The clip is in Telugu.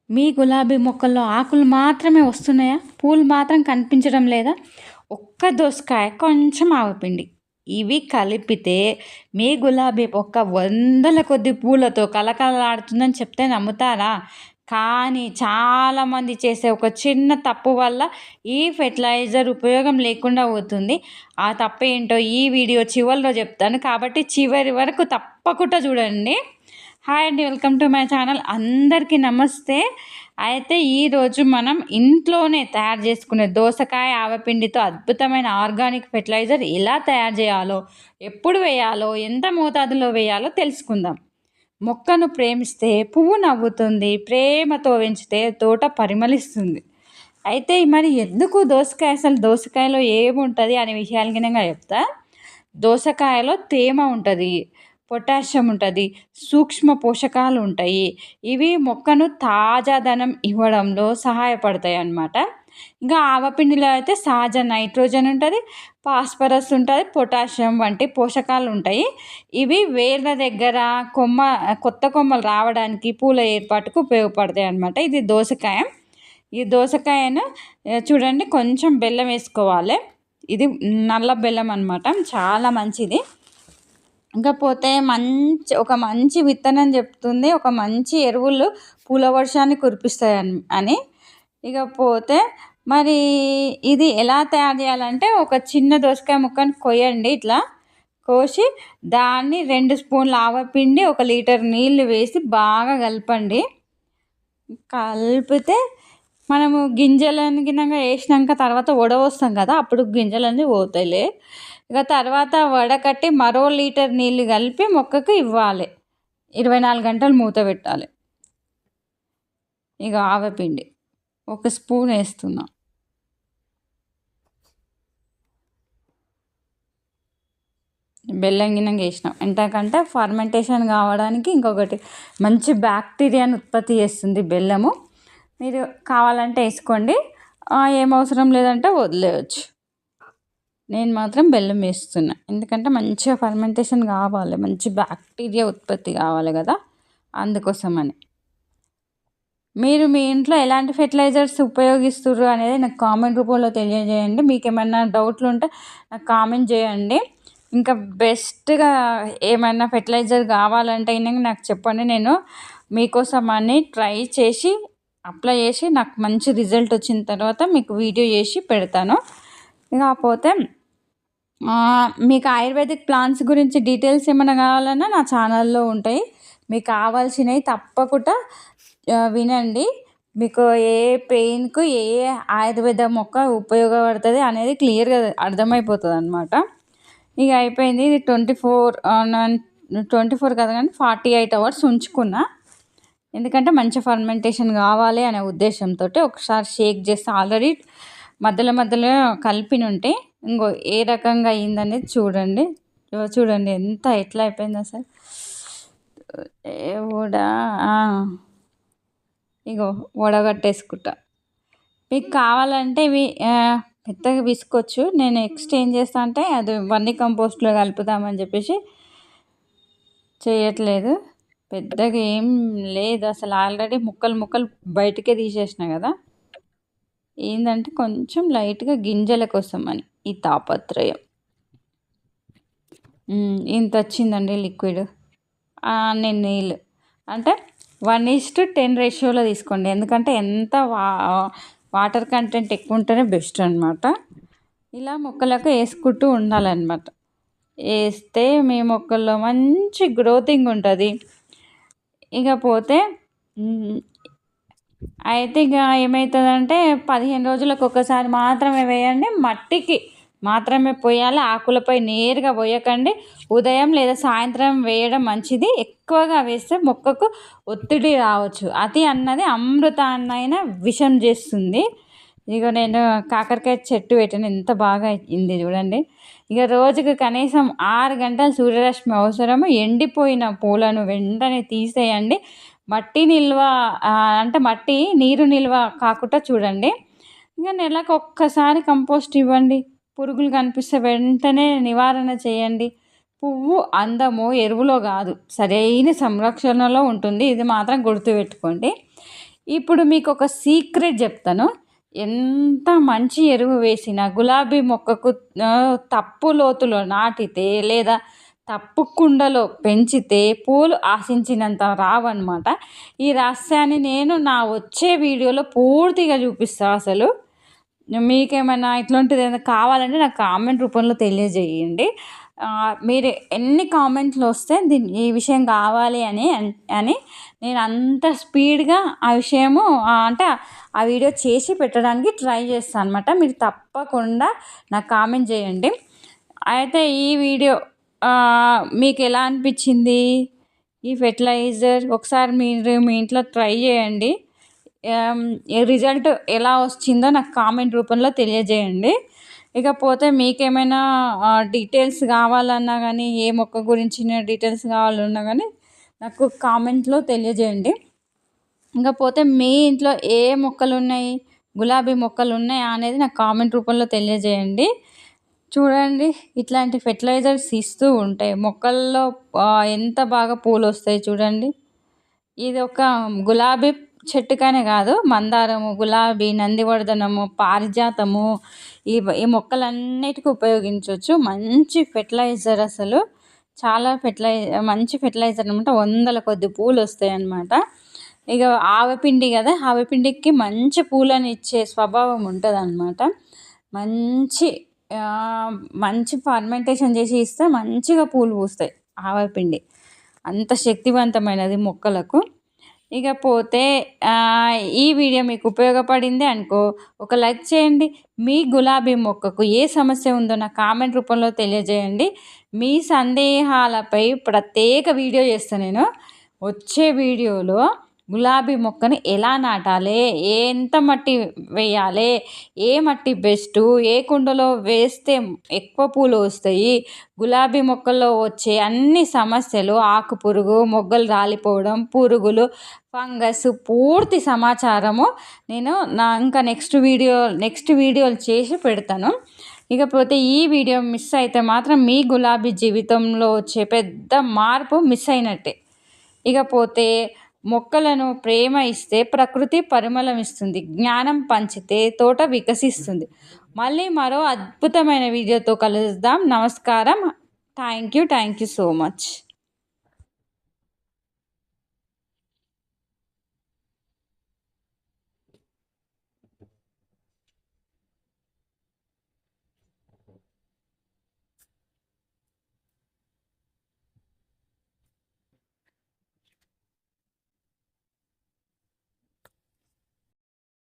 మీ గులాబీ మొక్కల్లో ఆకులు మాత్రమే వస్తున్నాయా? పూలు మాత్రం కనిపించడం లేదా? ఒక్క దోసకాయ, కొంచెం ఆవపిండి ఇవి కలిపితే మీ గులాబీ మొక్క వందల కొద్ది పూలతో కళకళలాడుతుందని చెప్తే నమ్ముతారా? కానీ చాలామంది చేసే ఒక చిన్న తప్పు వల్ల ఈ ఫెర్టిలైజర్ ఉపయోగం లేకుండా పోతుంది. ఆ తప్పు ఏంటో ఈ వీడియో చివరిలో చెప్తాను, కాబట్టి చివరి వరకు తప్పకుండా చూడండి. హాయ్ అండి, వెల్కమ్ టు మై ఛానల్. అందరికీ నమస్తే. అయితే ఈరోజు మనం ఇంట్లోనే తయారు చేసుకునే దోసకాయ ఆవపిండితో అద్భుతమైన ఆర్గానిక్ ఫెర్టిలైజర్ ఎలా తయారు చేయాలో, ఎప్పుడు వేయాలో, ఎంత మోతాదులో వేయాలో తెలుసుకుందాం. మొక్కను ప్రేమిస్తే పువ్వు నవ్వుతుంది, ప్రేమతో పెంచితే తోట పరిమళిస్తుంది. అయితే మరి ఎందుకు దోసకాయ, అసలు దోసకాయలో ఏముంటుంది అనే విషయాలు గినంగా చెప్తా. దోసకాయలో తేమ ఉంటుంది, పొటాషియం ఉంటుంది, సూక్ష్మ పోషకాలు ఉంటాయి. ఇవి మొక్కను తాజాదనం ఇవ్వడంలో సహాయపడతాయి అన్నమాట. ఇంకా ఆవపిండిలో అయితే సహజ నైట్రోజన్ ఉంటుంది, ఫాస్ఫరస్ ఉంటుంది, పొటాషియం వంటి పోషకాలు ఉంటాయి. ఇవి వేర్ల దగ్గర కొత్త కొమ్మలు రావడానికి, పూల ఏర్పాటుకు ఉపయోగపడతాయి అన్నమాట. ఇది దోసకాయ. ఈ దోసకాయను చూడండి, కొంచెం బెల్లం వేసుకోవాలి. ఇది నల్ల బెల్లం అన్నమాట, చాలా మంచిది. ఇంకపోతే ఒక మంచి విత్తనం చెప్తుంది, ఒక మంచి ఎరువులు పూల వర్షాన్ని కురిపిస్తాయి అని. ఇకపోతే మరి ఇది ఎలా తయారు చేయాలంటే, ఒక చిన్న దోసకాయ ముక్కను కొయ్యండి. ఇట్లా కోసి దాన్ని 2 స్పూన్ల ఆవపిండి, 1 లీటర్ నీళ్ళు వేసి బాగా కలపండి. కలిపితే మనము గింజలను గినంగా వేసినాక తర్వాత వడవస్తాం కదా, అప్పుడు గింజలన్నీ పోతాయిలే. ఇక తర్వాత వడకట్టి మరో లీటర్ నీళ్ళు కలిపి మొక్కకు ఇవ్వాలి. 24 గంటలు మూత పెట్టాలి. ఇక ఆవపిండి 1 స్పూన్ వేస్తున్నా. బెల్లం గినంగా వేసినాం. ఎంతకంటే ఫర్మెంటేషన్ కావడానికి ఇంకొకటి మంచి బ్యాక్టీరియాను ఉత్పత్తి చేస్తుంది బెల్లము. మీరు కావాలంటే వేసుకోండి, ఏం అవసరం లేదంటే వదిలేయచ్చు. నేను మాత్రం బెల్లం వేస్తున్నా, ఎందుకంటే మంచిగా ఫర్మెంటేషన్ కావాలి, మంచి బ్యాక్టీరియా ఉత్పత్తి కావాలి కదా, అందుకోసమని. మీరు మీ ఇంట్లో ఎలాంటి ఫెర్టిలైజర్స్ ఉపయోగిస్తుర్రు అనేది నాకు కామెంట్ రూపంలో తెలియజేయండి. మీకు ఏమైనా డౌట్లు ఉంటే నాకు కామెంట్ చేయండి. ఇంకా బెస్ట్గా ఏమైనా ఫెర్టిలైజర్ కావాలంటే నాకు చెప్పండి, నేను మీకోసం అని ట్రై చేసి అప్లై చేసి నాకు మంచి రిజల్ట్ వచ్చిన తర్వాత మీకు వీడియో చేసి పెడతాను. ఇకపోతే మీకు ఆయుర్వేదిక్ ప్లాంట్స్ గురించి డీటెయిల్స్ ఏమైనా కావాలన్నా నా ఛానల్లో ఉంటాయి. మీకు కావాల్సినవి తప్పకుండా వినండి. మీకు ఏ పెయిన్కు ఏ ఆయుర్వేద మొక్క ఉపయోగపడుతుంది అనేది క్లియర్గా అర్థమైపోతుంది అన్నమాట. ఇక అయిపోయింది. ఇది 24 కదా కానీ 48 అవర్స్ ఉంచుకున్నా, ఎందుకంటే మంచి ఫర్మెంటేషన్ కావాలి అనే ఉద్దేశంతో. ఒకసారి షేక్ చేస్తే ఆల్రెడీ మధ్యలో కలిపినుంటే ఇంకో ఏ రకంగా అయిందనేది చూడండి. ఎట్లా అయిపోయింది అసలు. ఇగో వడగట్టేసుకుంటా. మీకు కావాలంటే ఇవి మెత్తగా విసుకోవచ్చు. నేను నెక్స్ట్ ఏం చేస్తా అంటే అది వర్మి కంపోస్ట్లో కలుపుదామని చెప్పేసి చేయట్లేదు. పెద్దగా ఏం లేదు అసలు, ఆల్రెడీ ముక్కలు బయటకే తీసేసిన కదా. ఏంటంటే కొంచెం లైట్గా గింజల కోసం అని ఈ తాపత్రయం. ఇంత వచ్చిందండి లిక్విడ్. నేను నీళ్ళు అంటే 1:10 రేషియోలో తీసుకోండి, ఎందుకంటే ఎంత వాటర్ కంటెంట్ ఎక్కువ ఉంటేనే బెస్ట్ అనమాట. ఇలా మొక్కలకు వేసుకుంటూ ఉండాలన్నమాట. వేస్తే మీ మొక్కల్లో మంచి గ్రోతింగ్ ఉంటుంది. ఇకపోతే అయితే ఇక ఏమవుతుందంటే 15 రోజులకు ఒకసారి మాత్రమే వేయండి. మట్టికి మాత్రమే పోయాలి, ఆకులపై నేరుగా పోయకండి. ఉదయం లేదా సాయంత్రం వేయడం మంచిది. ఎక్కువగా వేస్తే మొక్కకు ఒత్తిడి రావచ్చు. అతి అన్నది అమృతాన్నైనా విషం చేస్తుంది. ఇక నేను కాకరకాయ చెట్టు పెట్టిన, ఎంత బాగా అయింది చూడండి. ఇక రోజుకు కనీసం 6 గంటల సూర్యరశ్మి అవసరము. ఎండిపోయిన పూలను వెంటనే తీసేయండి. మట్టి నీరు నిల్వ కాకుండా చూడండి. ఇక నెలకు ఒక్కసారి కంపోస్ట్ ఇవ్వండి. పురుగులు కనిపిస్తే వెంటనే నివారణ చేయండి. పువ్వు అందము ఎరువులో కాదు, సరైన సంరక్షణలో ఉంటుంది. ఇది మాత్రం గుర్తుపెట్టుకోండి. ఇప్పుడు మీకు ఒక సీక్రెట్ చెప్తాను. ఎంత మంచి ఎరువు వేసినా గులాబీ మొక్కకు తప్పు లోతులో నాటితే లేదా తప్పు కుండలో పెంచితే పూలు ఆశించినంత రావన్నమాట. ఈ రహస్యాన్ని నేను నా వచ్చే వీడియోలో పూర్తిగా చూపిస్తా. అసలు మీకేమైనా ఇట్లాంటిది ఏమైనా కావాలంటే నాకు కామెంట్ రూపంలో తెలియజేయండి. మీరు ఎన్ని కామెంట్లు వస్తే ఈ విషయం కావాలి అని నేను అంత స్పీడ్గా ఆ విషయము అంటే ఆ వీడియో చేసి పెట్టడానికి ట్రై చేస్తాను అనమాట. మీరు తప్పకుండా నాకు కామెంట్ చేయండి. అయితే ఈ వీడియో మీకు ఎలా అనిపించింది? ఈ ఫెర్టిలైజర్ ఒకసారి మీరు మీ ఇంట్లో ట్రై చేయండి. రిజల్ట్ ఎలా వచ్చిందో నాకు కామెంట్ రూపంలో తెలియజేయండి. ఇకపోతే మీకేమైనా డీటెయిల్స్ కావాలన్నా కానీ, ఏ మొక్క గురించిన డీటెయిల్స్ కావాలన్నా కానీ నాకు కామెంట్లో తెలియజేయండి. ఇకపోతే మీ ఇంట్లో ఏ మొక్కలు ఉన్నాయి, గులాబీ మొక్కలు ఉన్నాయా అనేది నాకు కామెంట్ రూపంలో తెలియజేయండి. చూడండి, ఇట్లాంటి ఫెర్టిలైజర్స్ ఇస్తూ ఉంటాయి మొక్కల్లో ఎంత బాగా పూలు వస్తాయి చూడండి. ఇది ఒక గులాబీ చెట్టుకనే కాదు, మందారము, గులాబీ, నందివర్ధనము, పారిజాతము ఈ మొక్కలన్నిటికీ ఉపయోగించవచ్చు. మంచి ఫెర్టిలైజర్, అసలు చాలా మంచి ఫెర్టిలైజర్ అనమాట. వందల కొద్ది పూలు వస్తాయి అన్నమాట. ఇక ఆవపిండి కదా, ఆవపిండికి మంచి పూలను ఇచ్చే స్వభావం ఉంటుంది అన్నమాట. మంచి ఫర్మెంటేషన్ చేసి ఇస్తే మంచిగా పూలు పూస్తాయి ఆవపిండి. అంత శక్తివంతమైనది మొక్కలకు. ఇకపోతే ఈ వీడియో మీకు ఉపయోగపడింది అనుకో, ఒక లైక్ చేయండి. మీ గులాబీ మొక్కకు ఏ సమస్య ఉందో నా కామెంట్ రూపంలో తెలియజేయండి. మీ సందేహాలపై ప్రత్యేక వీడియో చేస్తాను నేను. వచ్చే వీడియోలో గులాబీ మొక్కని ఎలా నాటాలి, ఎంత మట్టి వేయాలి, ఏ మట్టి బెస్ట్, ఏ కుండలో వేస్తే ఎక్కువ పూలు వస్తాయి, గులాబీ మొక్కల్లో వచ్చే అన్ని సమస్యలు, ఆకు పురుగు, మొగ్గలు రాలిపోవడం, పురుగులు, ఫంగస్ పూర్తి సమాచారము నేను ఇంకా నెక్స్ట్ వీడియోలు చేసి పెడతాను. ఇకపోతే ఈ వీడియో మిస్ అయితే మాత్రం మీ గులాబీ జీవితంలో వచ్చే పెద్ద మార్పు మిస్ అయినట్టే. ఇకపోతే మొక్కలను ప్రేమ ఇస్తే ప్రకృతి పరిమళం ఇస్తుంది, జ్ఞానం పంచితే తోట వికసిస్తుంది. మళ్ళీ మరో అద్భుతమైన వీడియోతో కలుద్దాం. నమస్కారం. Thank you so much.